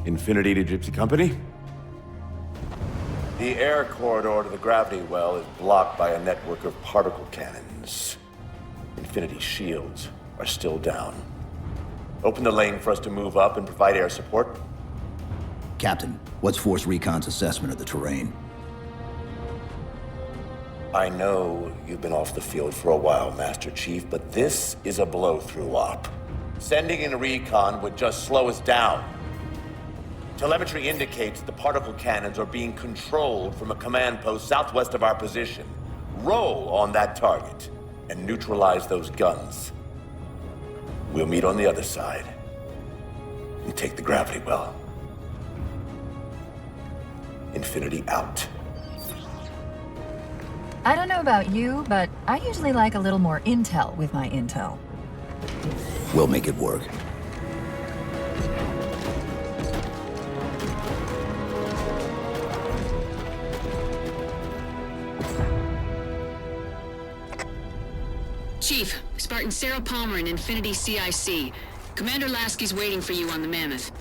Infinity to Gypsy Company? The air corridor to the gravity well is blocked by a network of particle cannons. Infinity's shields are still down. Open the lane for us to move up and provide air support. Captain, what's Force Recon's assessment of the terrain? I know you've been off the field for a while, Master Chief, but this is a blow-through op. Sending in a recon would just slow us down. Telemetry indicates the particle cannons are being controlled from a command post southwest of our position. Roll on that target and neutralize those guns. We'll meet on the other side and take the gravity well. Infinity out. I don't know about you, but I usually like a little more intel with my intel. We'll make it work. Chief, Spartan Sarah Palmer in Infinity CIC. Commander Lasky's waiting for you on the Mammoth.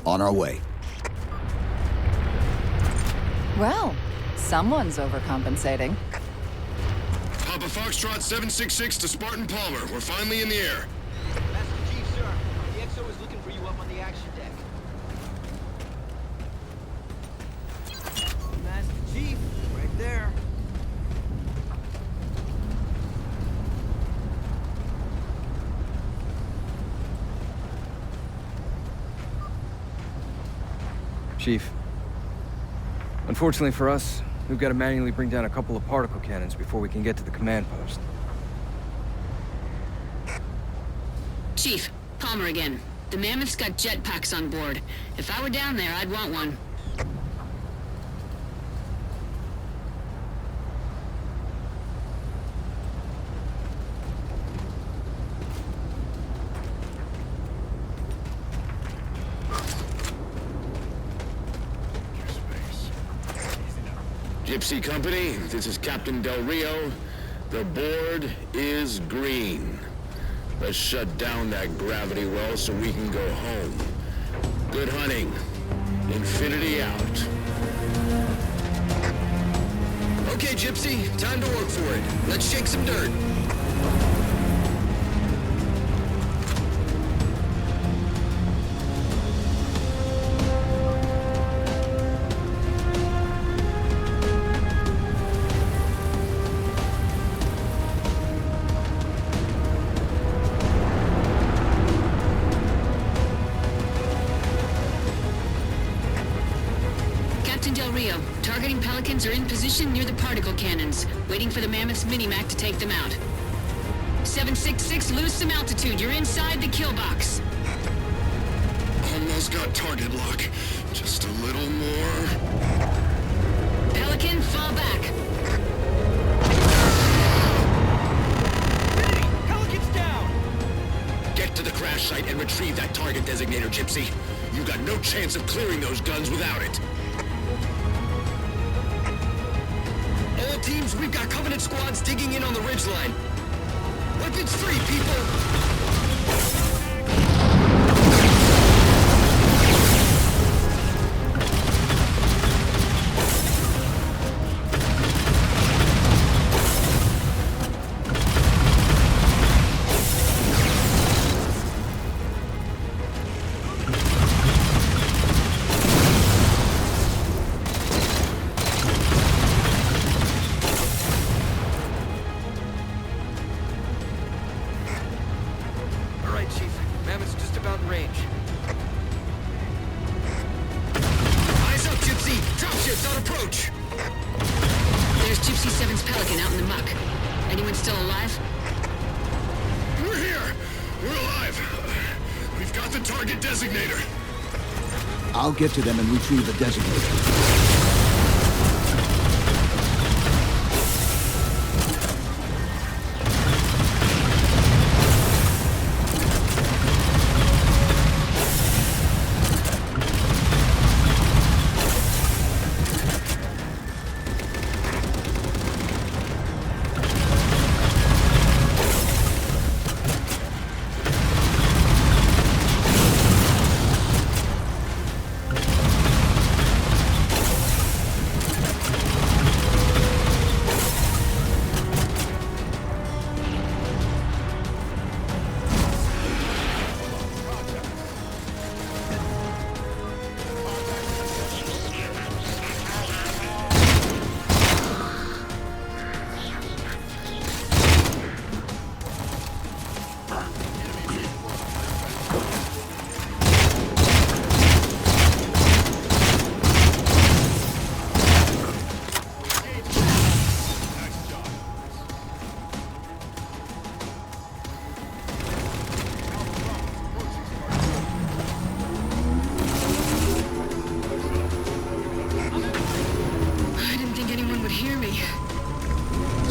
On our way. Well, someone's overcompensating. Papa Foxtrot 766 to Spartan Palmer. We're finally in the air. Master Chief, sir. The XO is looking for you up on the action deck. Master Chief, right there. Chief. Unfortunately for us, we've got to manually bring down a couple of particle cannons before we can get to the command post. Chief, Palmer again. The Mammoth's got jetpacks on board. If I were down there, I'd want one. Gypsy Company, this is Captain Del Rio. The board is green. Let's shut down that gravity well so we can go home. Good hunting. Infinity out. Okay, Gypsy, time to work for it. Let's shake some dirt. Targeting Pelicans are in position near the particle cannons, waiting for the Mammoth's mini-mac to take them out. 766, lose some altitude. You're inside the kill box. Almost got target lock. Just a little more. Pelican, fall back. Hey, Pelican's down! Get to the crash site and retrieve that target designator, Gypsy. You got no chance of clearing those guns without it. All teams, we've got Covenant squads digging in on the ridgeline. Weapons free, people! I'll get to them and retrieve the designator.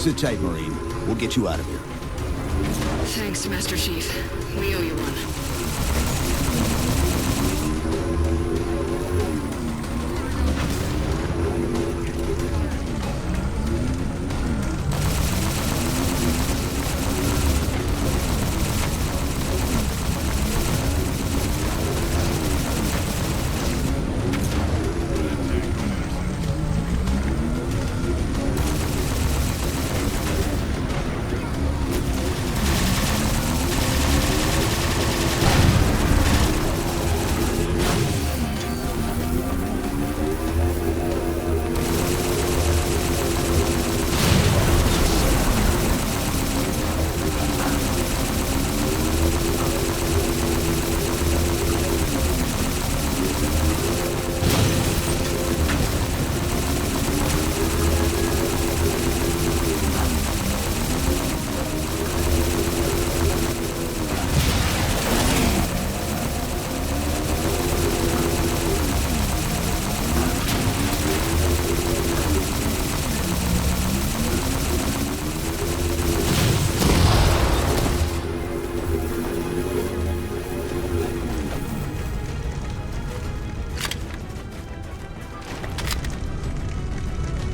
Sit tight, Marine. We'll get you out of here. Thanks, Master Chief. We owe you one.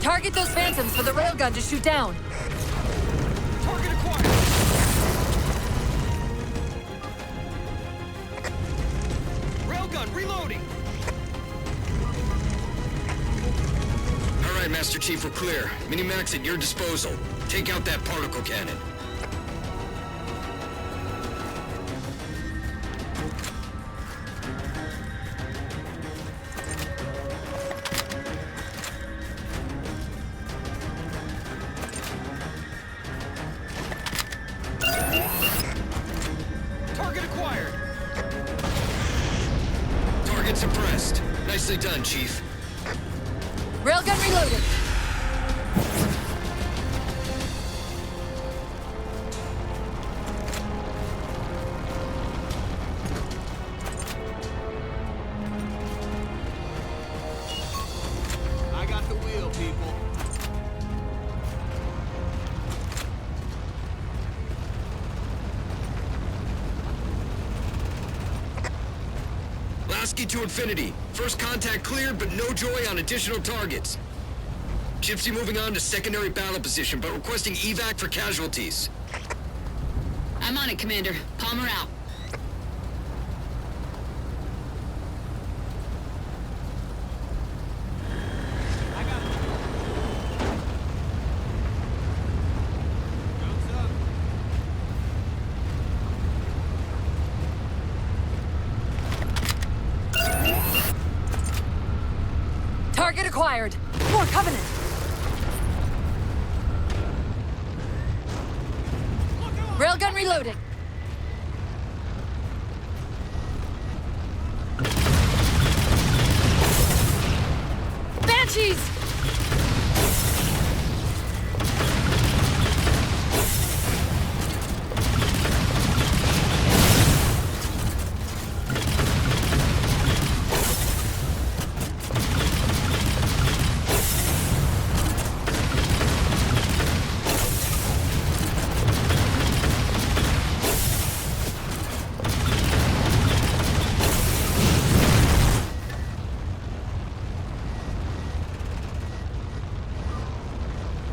Target those phantoms for the railgun to shoot down. Target acquired. Railgun reloading. All right, Master Chief, we're clear. Minimax at your disposal. Take out that particle cannon. Target acquired. Target suppressed. Nicely done, Chief. Railgun reloaded. I got the wheel, people. Lasky to infinity. First contact cleared, but no joy on additional targets. Gypsy moving on to secondary battle position, but requesting evac for casualties. I'm on it, Commander. Palmer out. I got it. Guns up. Target acquired. More Covenant. Railgun reloaded. Banshees!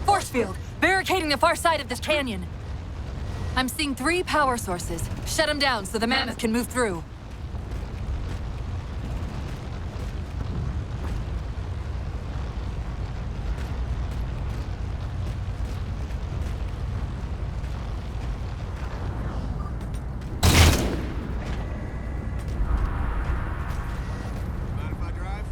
Force field, barricading the far side of this canyon. I'm seeing 3 power sources. Shut them down so the mammoth can move through. Mind if I drive?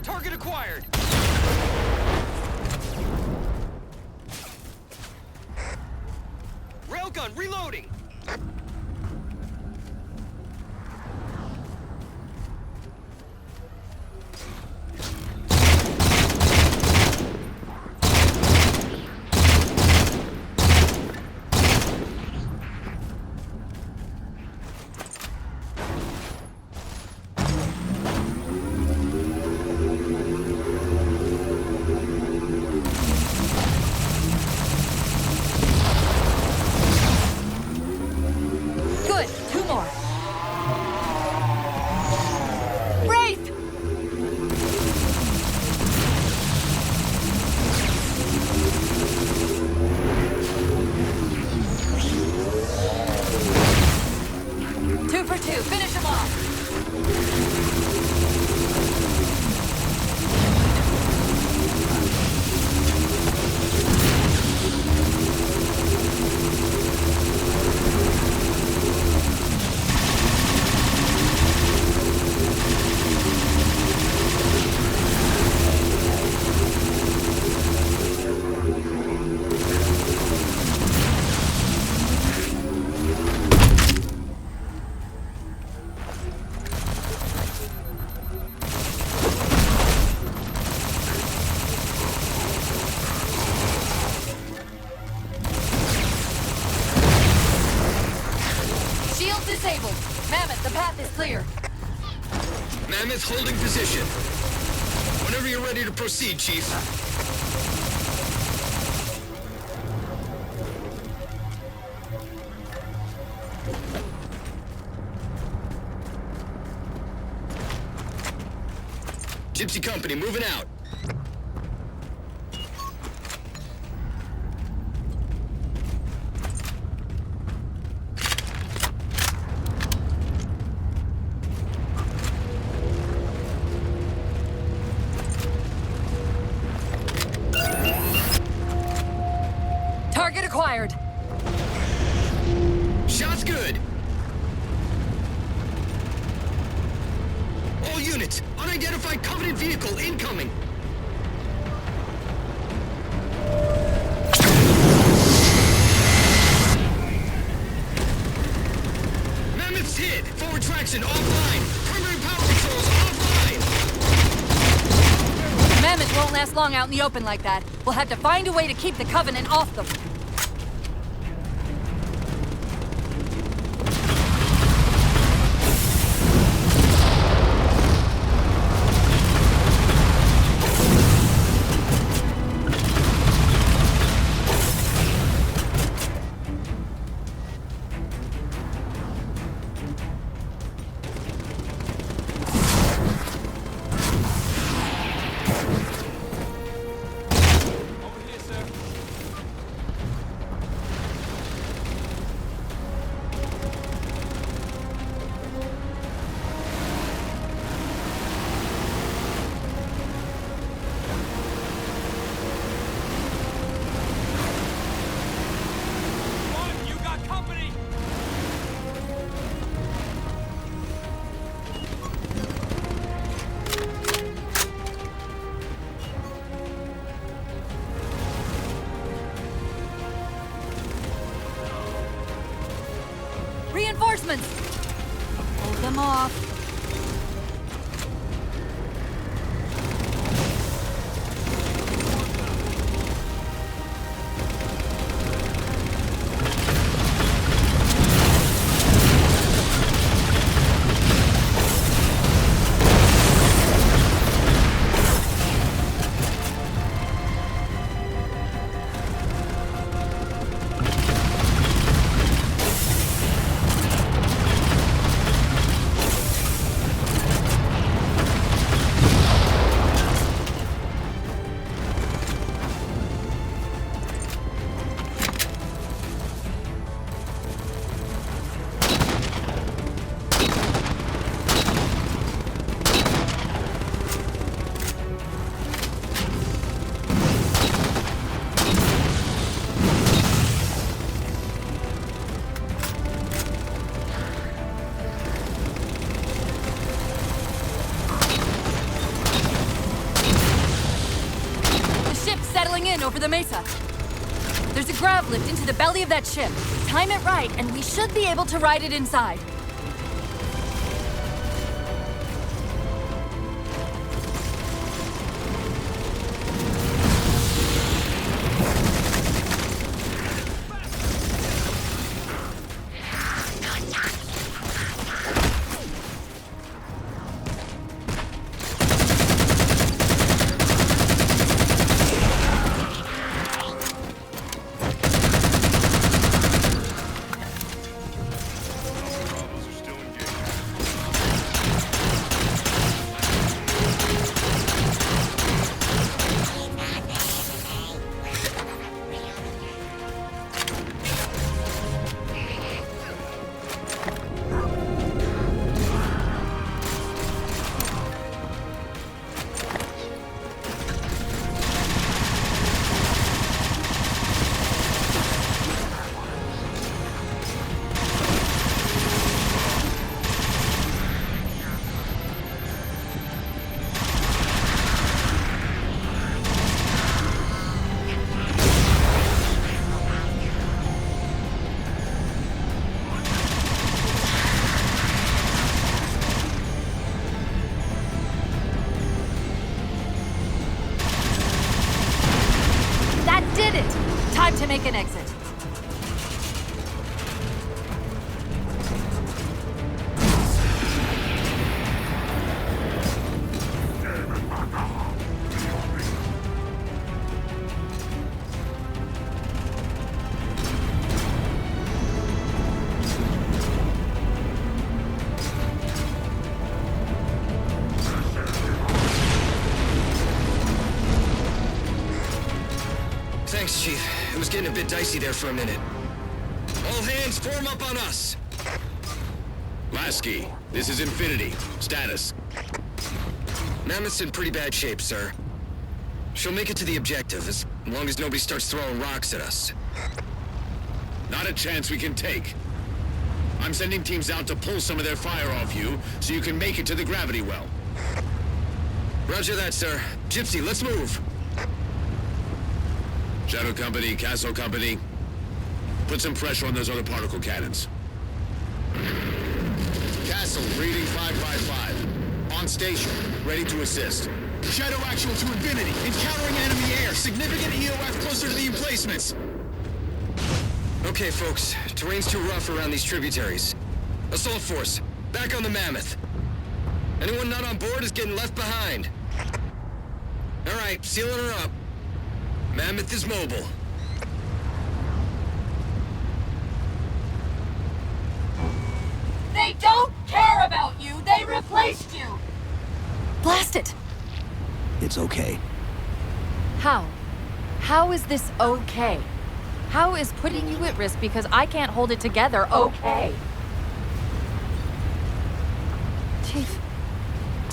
Target acquired! Railgun reloading! Good. 2 more. Wraith! Two for 2. Finish him off. Shield disabled. Mammoth, the path is clear. Mammoth holding position. Whenever you're ready to proceed, Chief. Gypsy Company moving out. Target acquired. Shot's good. All units, unidentified Covenant vehicle incoming. Mammoth's hit. Forward traction offline. Primary power controls offline. Mammoth won't last long out in the open like that. We'll have to find a way to keep the Covenant off them. Reinforcements! Hold them off. the mesa. There's a grav lift into the belly of that ship. Time it right, and we should be able to ride it inside. Time to make an exit. Thanks, Chief. It was getting a bit dicey there for a minute. All hands form up on us! Lasky, this is Infinity. Status. Mammoth's in pretty bad shape, sir. She'll make it to the objective, as long as nobody starts throwing rocks at us. Not a chance we can take. I'm sending teams out to pull some of their fire off you, so you can make it to the gravity well. Roger that, sir. Gypsy, let's move! Shadow Company, Castle Company, put some pressure on those other particle cannons. Castle, reading 555. On station, ready to assist. Shadow actual to Infinity. Encountering enemy air. Significant EOF closer to the emplacements. Okay, folks. Terrain's too rough around these tributaries. Assault force, back on the Mammoth. Anyone not on board is getting left behind. All right, sealing her up. Mammoth is mobile. They don't care about you! They replaced you! Blast it! It's okay. How? How is this okay? How is putting you at risk because I can't hold it together okay? Chief,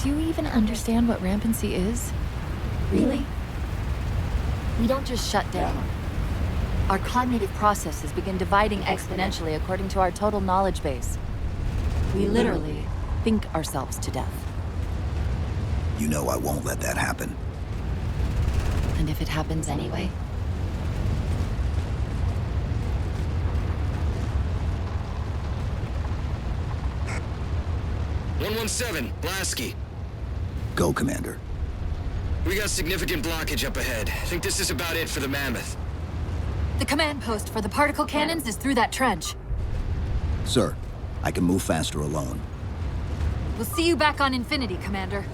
do you even understand what rampancy is? Really? We don't just shut down. Our cognitive processes begin dividing exponentially according to our total knowledge base. We literally think ourselves to death. You know I won't let that happen. And if it happens anyway? "117, Lasky. Go, Commander. We got significant blockage up ahead. I think this is about it for the Mammoth. The command post for the particle cannons is through that trench. Sir, I can move faster alone. We'll see you back on Infinity, Commander.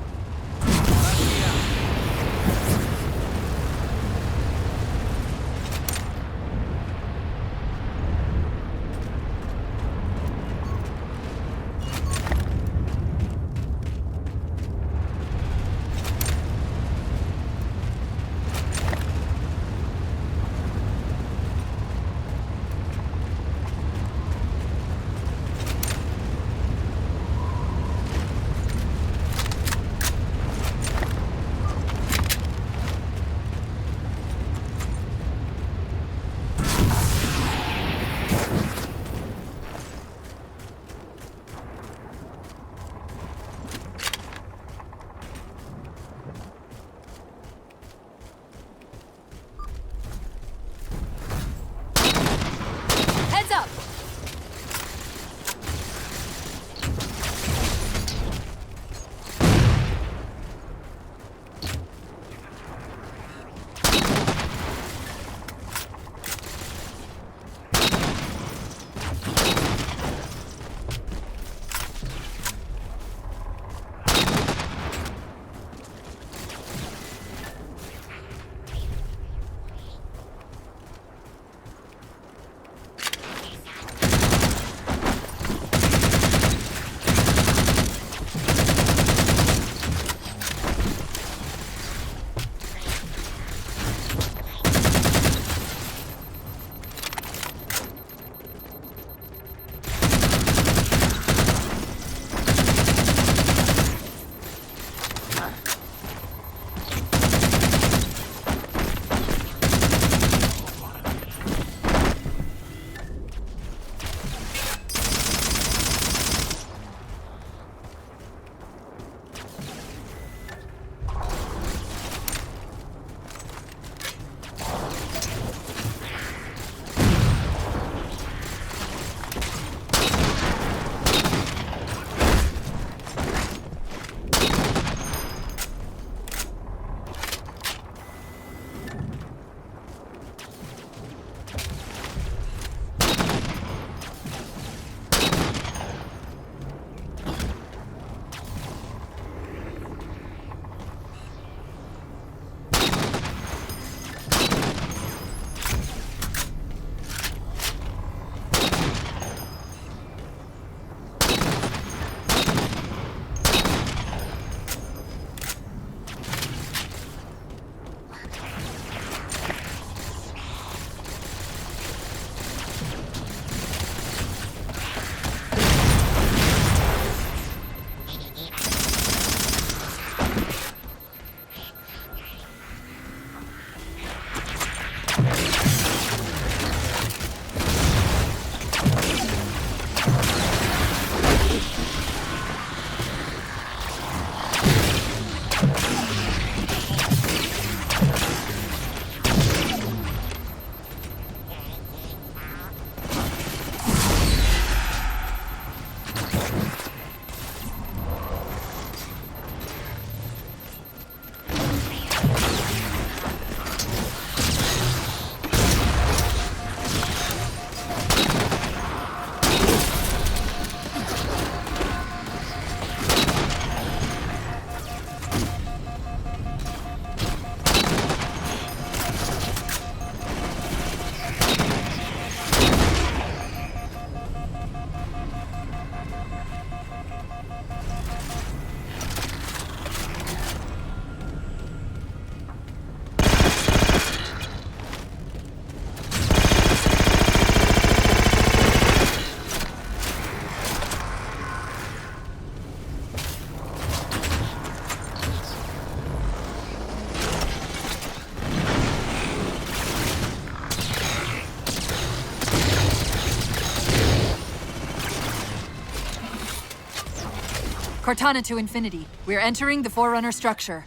Cortana to Infinity. We're entering the Forerunner structure.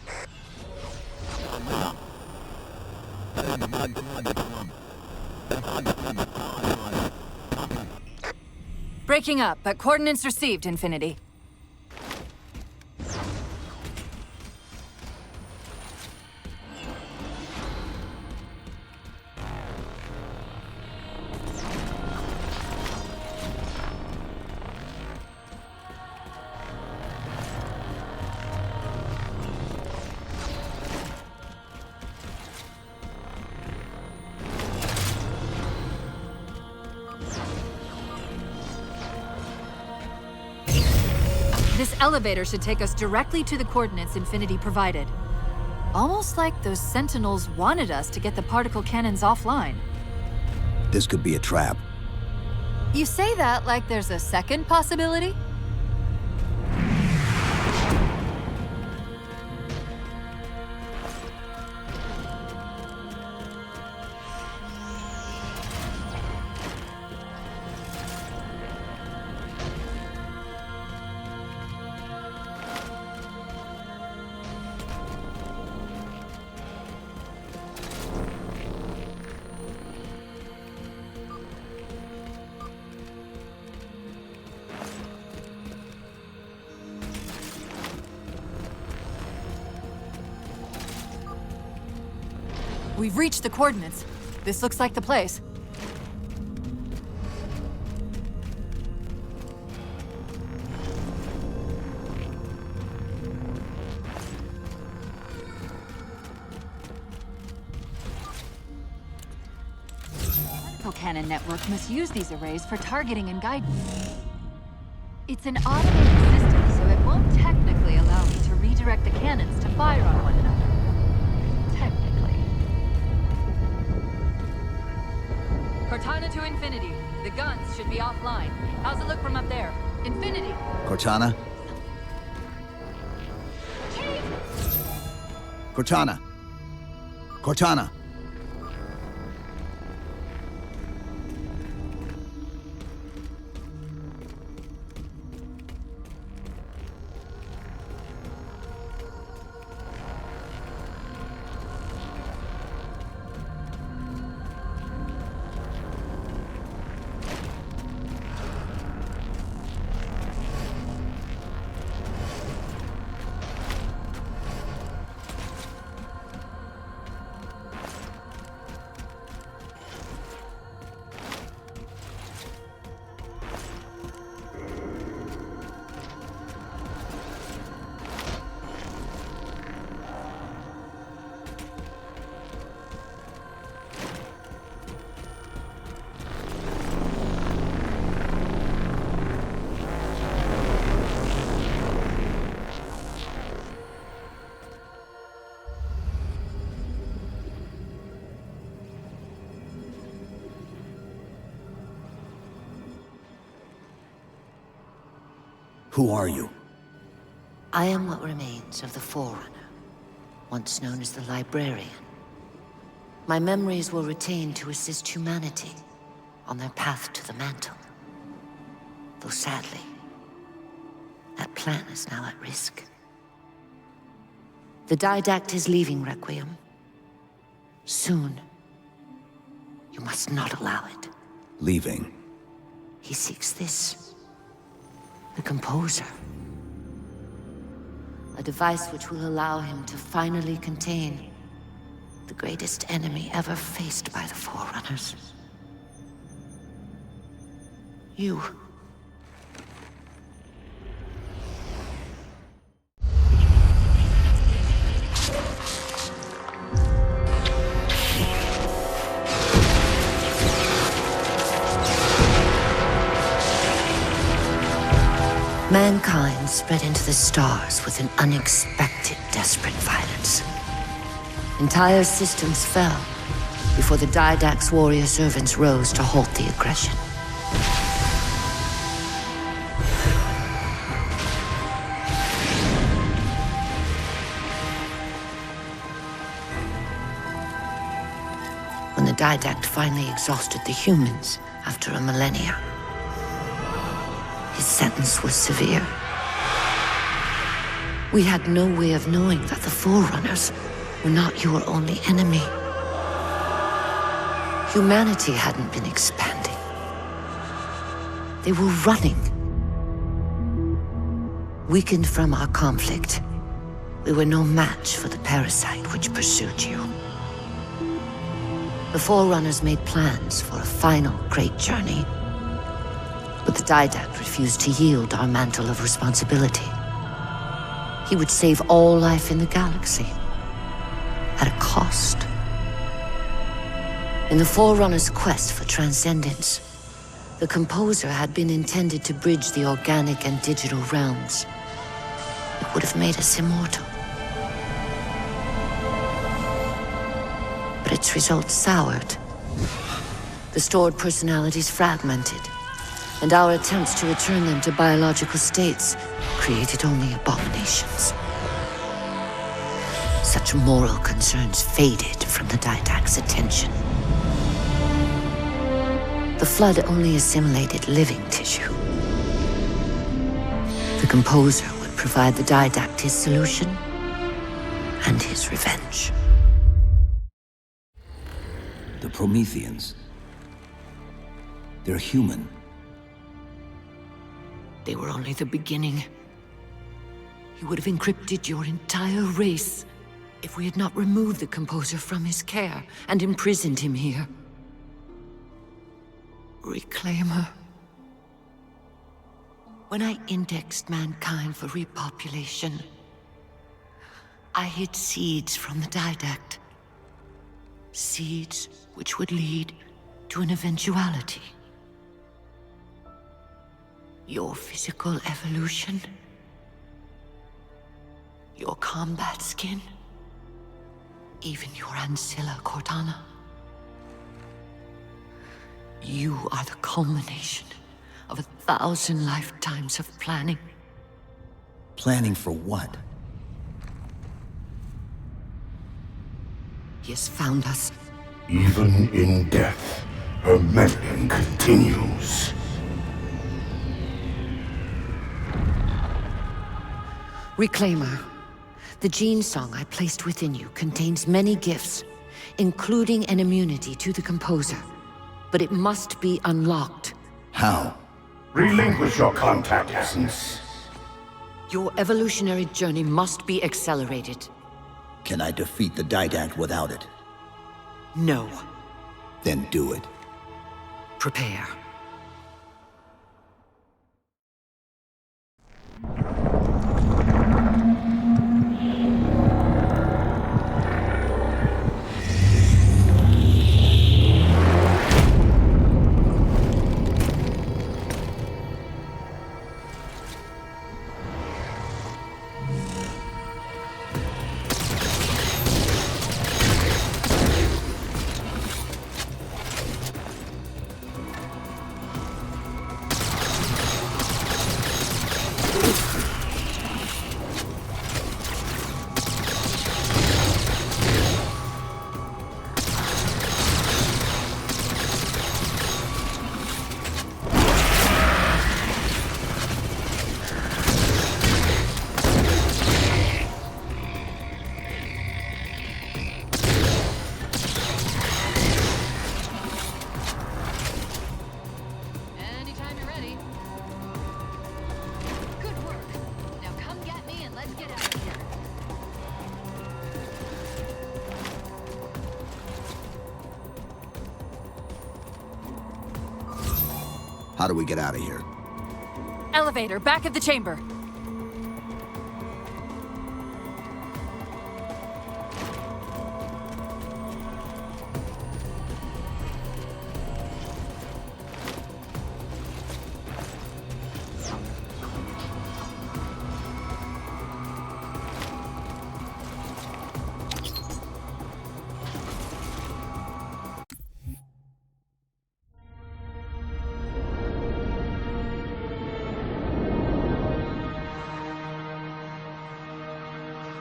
Breaking up, but coordinates received, Infinity. This elevator should take us directly to the coordinates Infinity provided. Almost like those Sentinels wanted us to get the particle cannons offline. This could be a trap. You say that like there's a second possibility? We've reached the coordinates. This looks like the place. The cannon network must use these arrays for targeting and guidance. It's an automated system, so it won't technically allow me to redirect the cannons to fire on one another. Cortana to Infinity. The guns should be offline. How's it look from up there? Infinity! Cortana? Chief! Cortana! Cortana! Who are you? I am what remains of the Forerunner, once known as the Librarian. My memories were retained to assist humanity on their path to the mantle. Though sadly, that plan is now at risk. The Didact is leaving Requiem. Soon. You must not allow it. Leaving? He seeks this. The Composer. A device which will allow him to finally contain the greatest enemy ever faced by the Forerunners. You. Mankind spread into the stars with an unexpected, desperate violence. Entire systems fell before the Didact's warrior servants rose to halt the aggression. When the Didact finally exhausted the humans after a millennia, his sentence was severe. We had no way of knowing that the Forerunners were not your only enemy. Humanity hadn't been expanding. They were running. Weakened from our conflict, we were no match for the parasite which pursued you. The Forerunners made plans for a final great journey, but the Didact refused to yield our mantle of responsibility. He would save all life in the galaxy, at a cost. In the Forerunners' quest for transcendence, the Composer had been intended to bridge the organic and digital realms. It would have made us immortal. But its results soured. The stored personalities fragmented, and our attempts to return them to biological states created only abominations. Such moral concerns faded from the Didact's attention. The Flood only assimilated living tissue. The Composer would provide the Didact his solution and his revenge. The Prometheans. They're human. They were only the beginning. He would have encrypted your entire race if we had not removed the Composer from his care and imprisoned him here. Reclaimer. When I indexed mankind for repopulation, I hid seeds from the Didact. Seeds which would lead to an eventuality. Your physical evolution, your combat skin, even your ancilla Cortana. You are the culmination of 1,000 lifetimes of planning. Planning for what? He has found us. Even in death, her meddling continues. Reclaimer. The gene song I placed within you contains many gifts, including an immunity to the Composer. But it must be unlocked. How? Relinquish your contact essence. Your evolutionary journey must be accelerated. Can I defeat the Didact without it? No. Then do it. Prepare. How do we get out of here? Elevator, back of the chamber.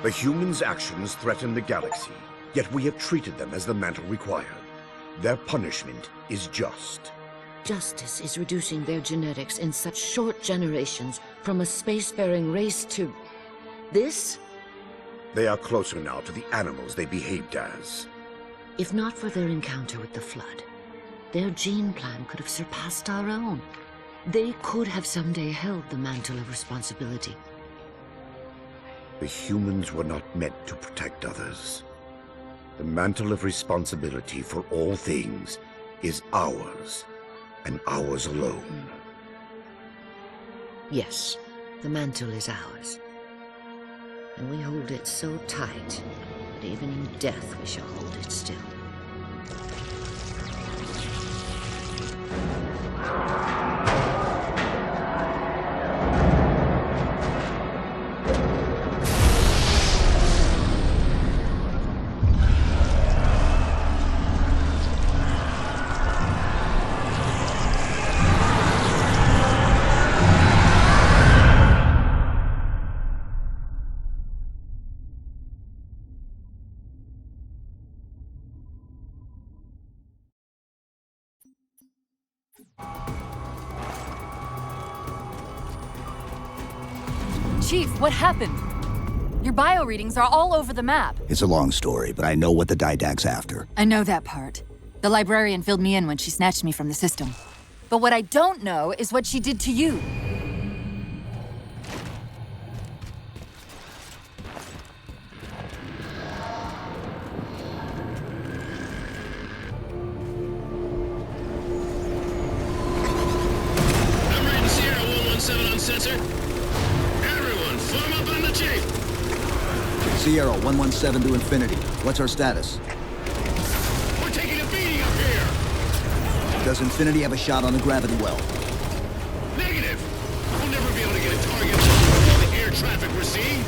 The humans' actions threaten the galaxy, yet we have treated them as the mantle required. Their punishment is just. Justice is reducing their genetics in such short generations from a spacefaring race to This? They are closer now to the animals they behaved as. If not for their encounter with the Flood, their gene plan could have surpassed our own. They could have someday held the mantle of responsibility. The humans were not meant to protect others. The mantle of responsibility for all things is ours, and ours alone. Yes, the mantle is ours. And we hold it so tight that even in death we shall hold it still. Chief, what happened? Your bio readings are all over the map. It's a long story, but I know what the Didact's after. I know that part. The librarian filled me in when she snatched me from the system. But what I don't know is what she did to you. I'm reading Sierra 117 on sensor. Everyone, form up on the Chief! Sierra 117 to Infinity. What's our status? We're taking a beating up here! Does Infinity have a shot on the gravity well? Negative! We'll never be able to get a target with all the air traffic we're seeing.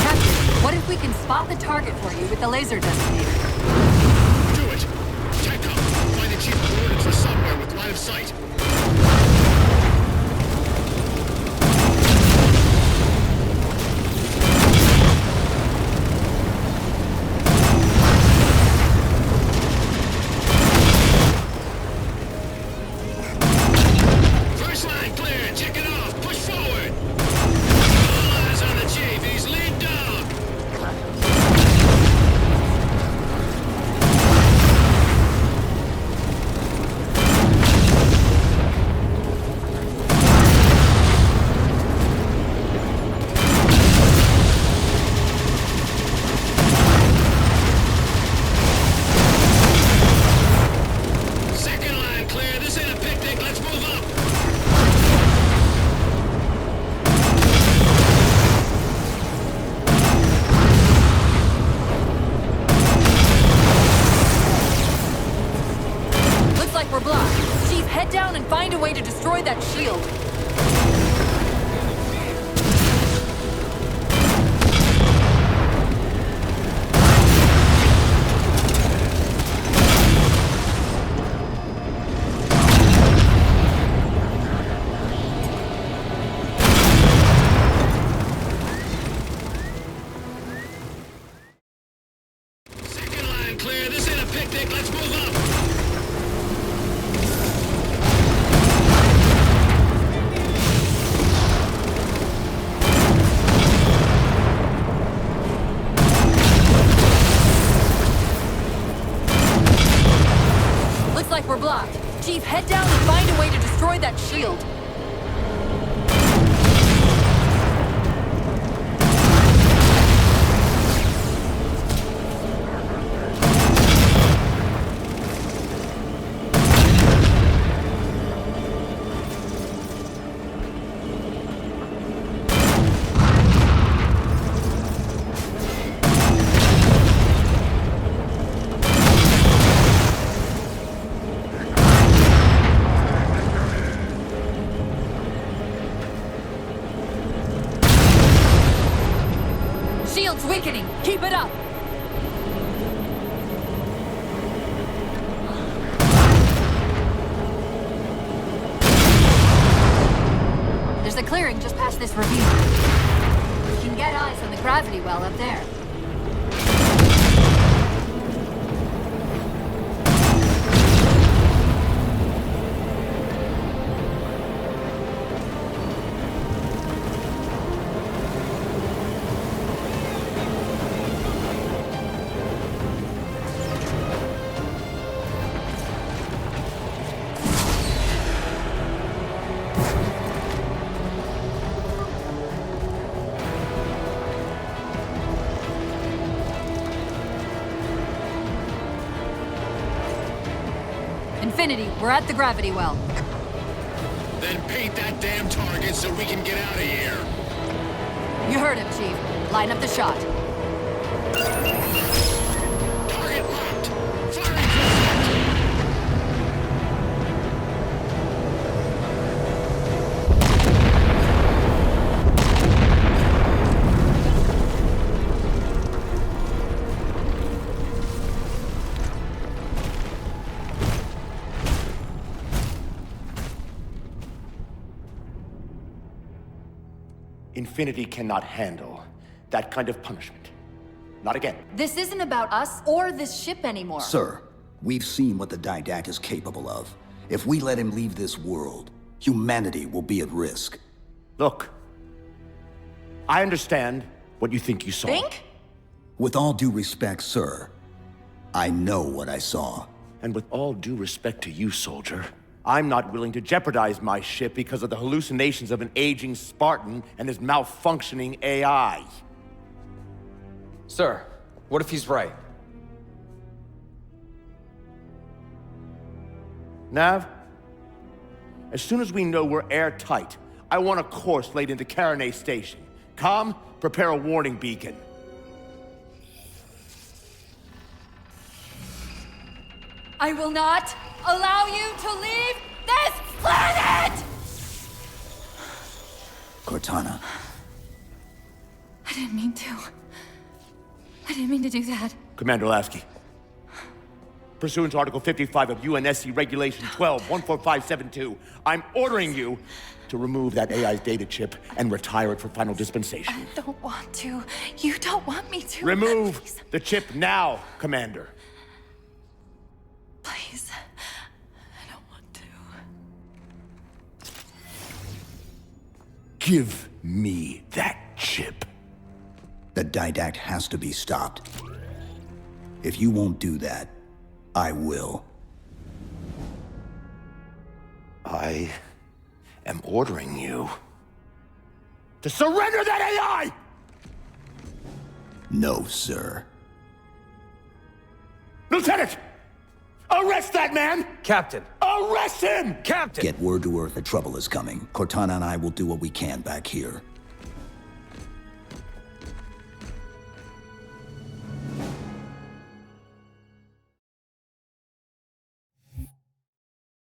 Captain, what if we can spot the target for you with the laser designator? Do it! Check up! Find the Chief coordinates for somewhere with line of sight. First line clear! Check it off! Push forward! All eyes on the Chief! He's lead dog! Second line clear! This ain't a picnic! Let's move up! Looks like we're blocked. Chief, head down and find a way to destroy that shield. Second line clear! This ain't a picnic! Let's move up! Looks like we're blocked. Chief, head down and find a way to destroy that shield. Shield's weakening. Keep it up. There's a clearing just past this ravine. We can get eyes on the gravity well up there. Infinity, we're at the gravity well. Then paint that damn target so we can get out of here. You heard him, Chief. Line up the shot. Target locked. Firing Infinity cannot handle that kind of punishment. Not again. This isn't about us or this ship anymore. Sir, we've seen what the Didact is capable of. If we let him leave this world, humanity will be at risk. Look, I understand what you think you saw. Think? With all due respect, sir, I know what I saw. And with all due respect to you, soldier, I'm not willing to jeopardize my ship because of the hallucinations of an aging Spartan and his malfunctioning AI. Sir, what if he's right? Nav, as soon as we know we're airtight, I want a course laid into Caranay Station. Com, prepare a warning beacon. I will not allow you to leave this planet! Cortana. I didn't mean to. I didn't mean to do that. Commander Lasky, pursuant to Article 55 of UNSC Regulation 12-14572, I'm ordering you to remove that AI's data chip and retire it for final dispensation. I don't want to. You don't want me to. Remove Please. the chip now, Commander. Please. I don't want to. Give me that chip. The Didact has to be stopped. If you won't do that, I will. I am ordering you to surrender that AI! No, sir. Lieutenant! Arrest that man! Captain! Arrest him! Captain! Get word to Earth that trouble is coming. Cortana and I will do what we can back here.